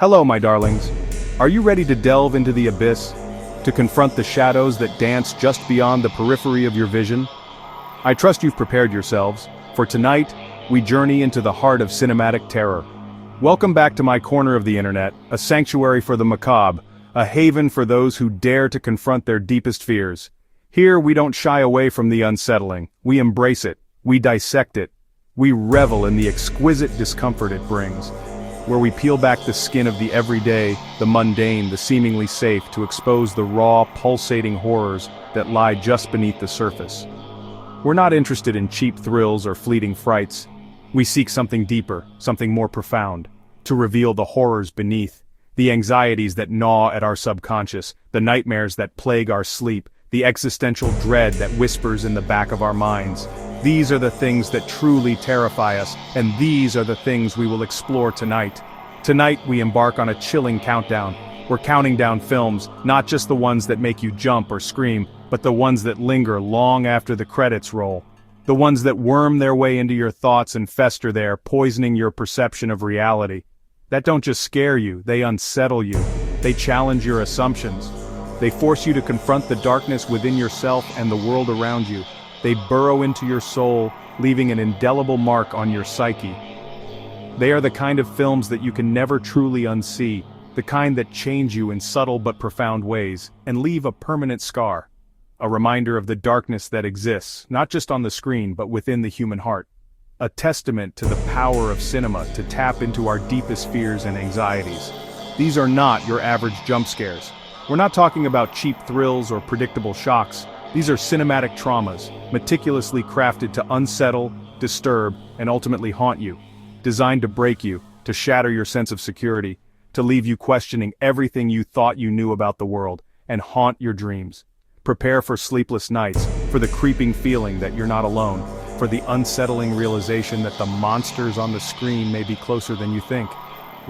Hello, my darlings. Are you ready to delve into the abyss? To confront the shadows that dance just beyond the periphery of your vision? I trust you've prepared yourselves, for tonight, we journey into the heart of cinematic terror. Welcome back to my corner of the internet, a sanctuary for the macabre, a haven for those who dare to confront their deepest fears. Here we don't shy away from the unsettling, we embrace it, we dissect it, we revel in the exquisite discomfort it brings. Where we peel back the skin of the everyday, the mundane, the seemingly safe to expose the raw, pulsating horrors that lie just beneath the surface. We're not interested in cheap thrills or fleeting frights. We seek something deeper, something more profound, to reveal the horrors beneath, the anxieties that gnaw at our subconscious, the nightmares that plague our sleep, the existential dread that whispers in the back of our minds. These are the things that truly terrify us, and these are the things we will explore tonight. Tonight we embark on a chilling countdown. We're counting down films, not just the ones that make you jump or scream, but the ones that linger long after the credits roll. The ones that worm their way into your thoughts and fester there, poisoning your perception of reality. That don't just scare you, they unsettle you. They challenge your assumptions. They force you to confront the darkness within yourself and the world around you. They burrow into your soul, leaving an indelible mark on your psyche. They are the kind of films that you can never truly unsee, the kind that change you in subtle but profound ways, and leave a permanent scar. A reminder of the darkness that exists, not just on the screen but within the human heart. A testament to the power of cinema to tap into our deepest fears and anxieties. These are not your average jump scares. We're not talking about cheap thrills or predictable shocks. These are cinematic traumas, meticulously crafted to unsettle, disturb, and ultimately haunt you. Designed to break you, to shatter your sense of security, to leave you questioning everything you thought you knew about the world, and haunt your dreams. Prepare for sleepless nights, for the creeping feeling that you're not alone, for the unsettling realization that the monsters on the screen may be closer than you think.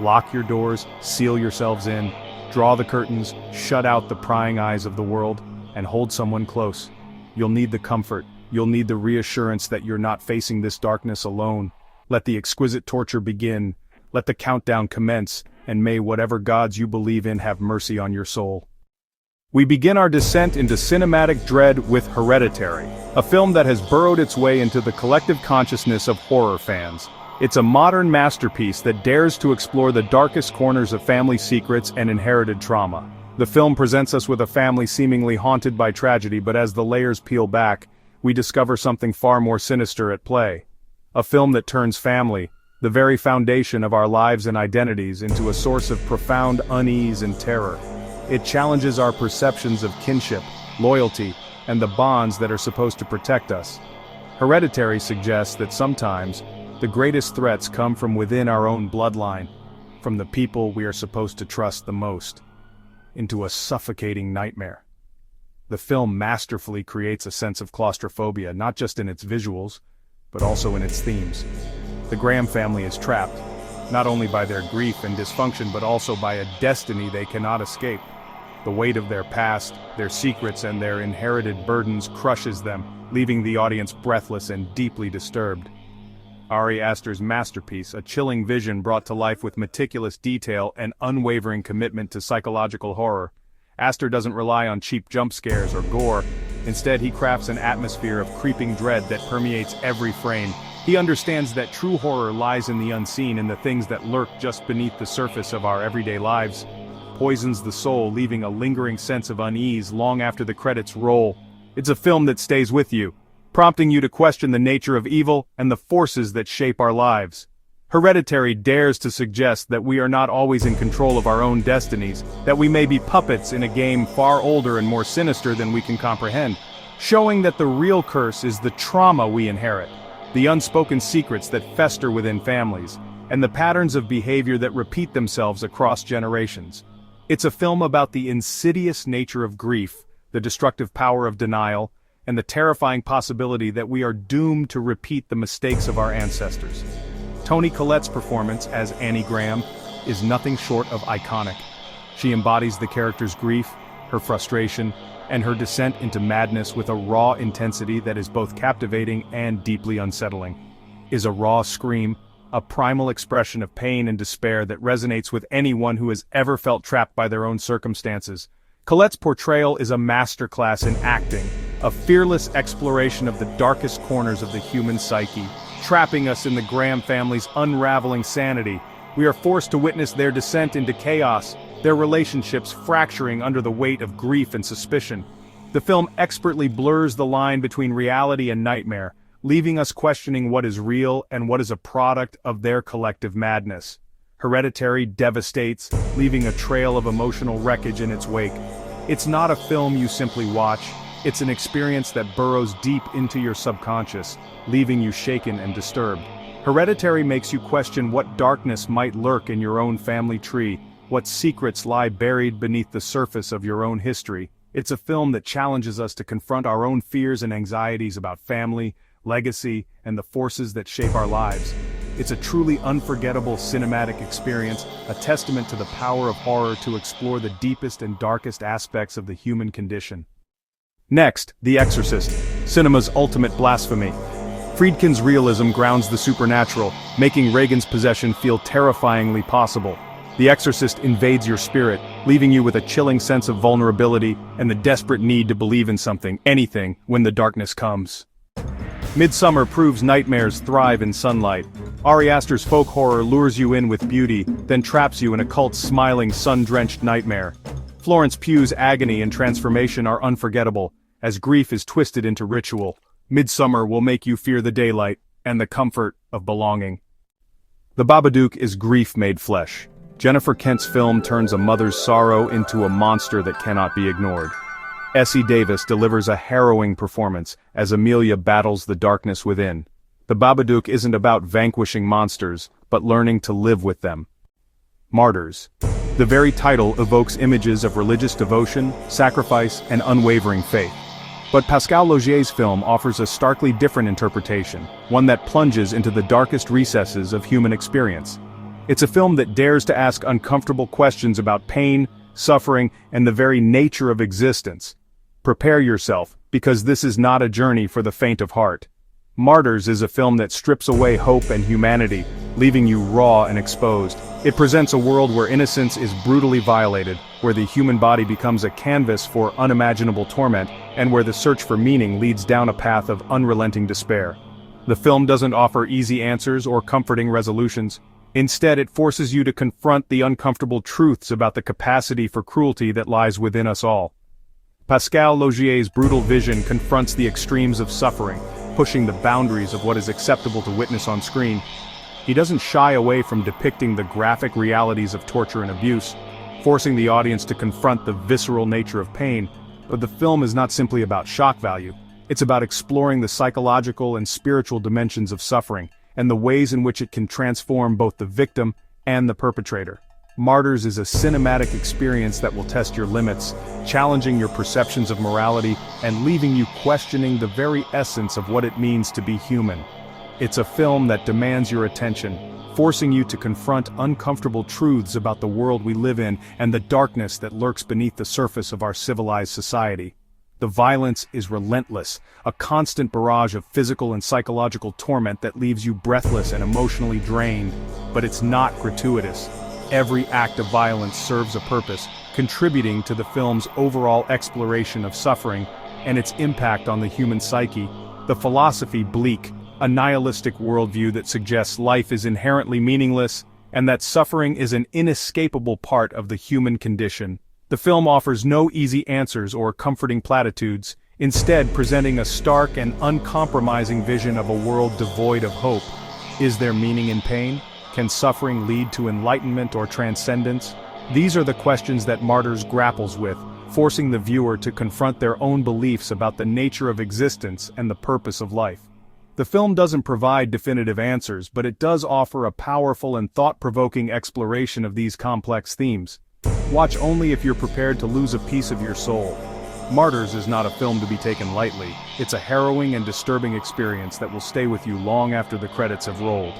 Lock your doors, seal yourselves in, draw the curtains, shut out the prying eyes of the world, and hold someone close. You'll need the comfort, you'll need the reassurance that you're not facing this darkness alone. Let the exquisite torture begin, let the countdown commence, and may whatever gods you believe in have mercy on your soul. We begin our descent into cinematic dread with Hereditary, a film that has burrowed its way into the collective consciousness of horror fans. It's a modern masterpiece that dares to explore the darkest corners of family secrets and inherited trauma. The film presents us with a family seemingly haunted by tragedy, but as the layers peel back, we discover something far more sinister at play. A film that turns family, the very foundation of our lives and identities, into a source of profound unease and terror. It challenges our perceptions of kinship, loyalty, and the bonds that are supposed to protect us. Hereditary suggests that sometimes, the greatest threats come from within our own bloodline, from the people we are supposed to trust the most. Into a suffocating nightmare. The film masterfully creates a sense of claustrophobia, not just in its visuals, but also in its themes. The Graham family is trapped, not only by their grief and dysfunction but also by a destiny they cannot escape. The weight of their past, their secrets, and their inherited burdens crushes them, leaving the audience breathless and deeply disturbed. Ari Aster's masterpiece, a chilling vision brought to life with meticulous detail and unwavering commitment to psychological horror. Aster doesn't rely on cheap jump scares or gore. Instead, he crafts an atmosphere of creeping dread that permeates every frame. He understands that true horror lies in the unseen, in the things that lurk just beneath the surface of our everyday lives. Poisons the soul, leaving a lingering sense of unease long after the credits roll. It's a film that stays with you, prompting you to question the nature of evil and the forces that shape our lives. Hereditary dares to suggest that we are not always in control of our own destinies, that we may be puppets in a game far older and more sinister than we can comprehend, showing that the real curse is the trauma we inherit, the unspoken secrets that fester within families, and the patterns of behavior that repeat themselves across generations. It's a film about the insidious nature of grief, the destructive power of denial, and the terrifying possibility that we are doomed to repeat the mistakes of our ancestors. Toni Collette's performance as Annie Graham is nothing short of iconic. She embodies the character's grief, her frustration, and her descent into madness with a raw intensity that is both captivating and deeply unsettling. Is a raw scream, a primal expression of pain and despair that resonates with anyone who has ever felt trapped by their own circumstances. Colette's portrayal is a masterclass in acting, a fearless exploration of the darkest corners of the human psyche, trapping us in the Graham family's unraveling sanity. We are forced to witness their descent into chaos, their relationships fracturing under the weight of grief and suspicion. The film expertly blurs the line between reality and nightmare, leaving us questioning what is real and what is a product of their collective madness. Hereditary devastates, leaving a trail of emotional wreckage in its wake. It's not a film you simply watch, it's an experience that burrows deep into your subconscious, leaving you shaken and disturbed. Hereditary makes you question what darkness might lurk in your own family tree, what secrets lie buried beneath the surface of your own history. It's a film that challenges us to confront our own fears and anxieties about family, legacy, and the forces that shape our lives. It's a truly unforgettable cinematic experience, a testament to the power of horror to explore the deepest and darkest aspects of the human condition. Next, The Exorcist, cinema's ultimate blasphemy. Friedkin's realism grounds the supernatural, making Regan's possession feel terrifyingly possible. The Exorcist invades your spirit, leaving you with a chilling sense of vulnerability and the desperate need to believe in something, anything, when the darkness comes. Midsummer proves nightmares thrive in sunlight. Ari Aster's folk horror lures you in with beauty, then traps you in a cult's smiling, sun-drenched nightmare. Florence Pugh's agony and transformation are unforgettable, as grief is twisted into ritual. Midsummer will make you fear the daylight and the comfort of belonging. The Babadook is grief made flesh. Jennifer Kent's film turns a mother's sorrow into a monster that cannot be ignored. Essie Davis delivers a harrowing performance as Amelia battles the darkness within. The Babadook isn't about vanquishing monsters, but learning to live with them. Martyrs. The very title evokes images of religious devotion, sacrifice, and unwavering faith. But Pascal Laugier's film offers a starkly different interpretation, one that plunges into the darkest recesses of human experience. It's a film that dares to ask uncomfortable questions about pain, suffering, and the very nature of existence. Prepare yourself, because this is not a journey for the faint of heart. Martyrs is a film that strips away hope and humanity, leaving you raw and exposed. It presents a world where innocence is brutally violated, where the human body becomes a canvas for unimaginable torment, and where the search for meaning leads down a path of unrelenting despair. The film doesn't offer easy answers or comforting resolutions. Instead, it forces you to confront the uncomfortable truths about the capacity for cruelty that lies within us all. Pascal Laugier's brutal vision confronts the extremes of suffering, pushing the boundaries of what is acceptable to witness on screen. He doesn't shy away from depicting the graphic realities of torture and abuse, forcing the audience to confront the visceral nature of pain. But the film is not simply about shock value. It's about exploring the psychological and spiritual dimensions of suffering, and the ways in which it can transform both the victim and the perpetrator. Martyrs is a cinematic experience that will test your limits, challenging your perceptions of morality and leaving you questioning the very essence of what it means to be human. It's a film that demands your attention, forcing you to confront uncomfortable truths about the world we live in and the darkness that lurks beneath the surface of our civilized society. The violence is relentless, a constant barrage of physical and psychological torment that leaves you breathless and emotionally drained. But it's not gratuitous. Every act of violence serves a purpose, contributing to the film's overall exploration of suffering and its impact on the human psyche. The philosophy bleak, a nihilistic worldview that suggests life is inherently meaningless and that suffering is an inescapable part of the human condition. The film offers no easy answers or comforting platitudes, instead presenting a stark and uncompromising vision of a world devoid of hope. Is there meaning in pain? Can suffering lead to enlightenment or transcendence? These are the questions that Martyrs grapples with, forcing the viewer to confront their own beliefs about the nature of existence and the purpose of life. The film doesn't provide definitive answers, but it does offer a powerful and thought-provoking exploration of these complex themes. Watch only if you're prepared to lose a piece of your soul. Martyrs is not a film to be taken lightly. It's a harrowing and disturbing experience that will stay with you long after the credits have rolled.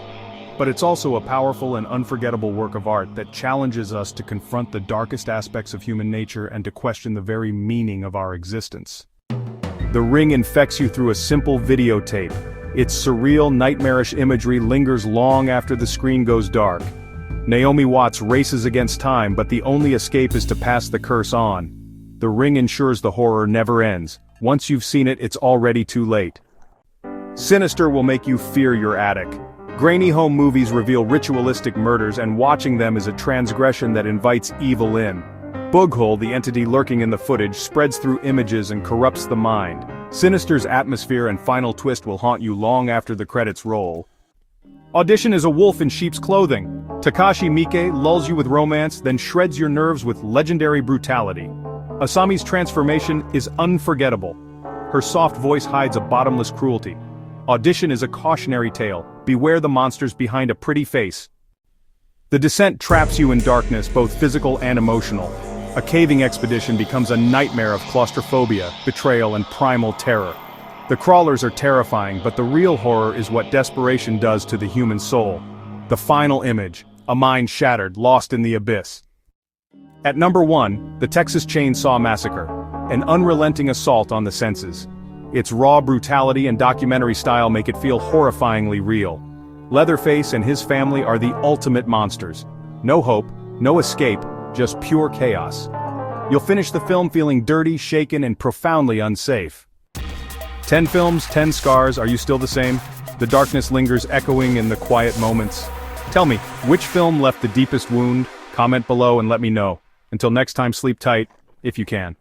But it's also a powerful and unforgettable work of art that challenges us to confront the darkest aspects of human nature and to question the very meaning of our existence. The Ring infects you through a simple videotape. Its surreal, nightmarish imagery lingers long after the screen goes dark. Naomi Watts races against time, but the only escape is to pass the curse on. The Ring ensures the horror never ends. Once you've seen it, it's already too late. Sinister will make you fear your attic. Grainy home movies reveal ritualistic murders, and watching them is a transgression that invites evil in. Bughole, the entity lurking in the footage, spreads through images and corrupts the mind. Sinister's atmosphere and final twist will haunt you long after the credits roll. Audition is a wolf in sheep's clothing. Takashi Miike lulls you with romance, then shreds your nerves with legendary brutality. Asami's transformation is unforgettable. Her soft voice hides a bottomless cruelty. Audition is a cautionary tale. Beware the monsters behind a pretty face. The Descent traps you in darkness, both physical and emotional. A caving expedition becomes a nightmare of claustrophobia, betrayal, and primal terror. The crawlers are terrifying, but the real horror is what desperation does to the human soul. The final image, a mind shattered, lost in the abyss. At number 1, The Texas Chainsaw Massacre, an unrelenting assault on the senses. Its raw brutality and documentary style make it feel horrifyingly real. Leatherface and his family are the ultimate monsters. No hope, no escape, just pure chaos. You'll finish the film feeling dirty, shaken, and profoundly unsafe. 10 films, 10 scars, are you still the same? The darkness lingers echoing in the quiet moments. Tell me, which film left the deepest wound? Comment below and let me know. Until next time, sleep tight, if you can.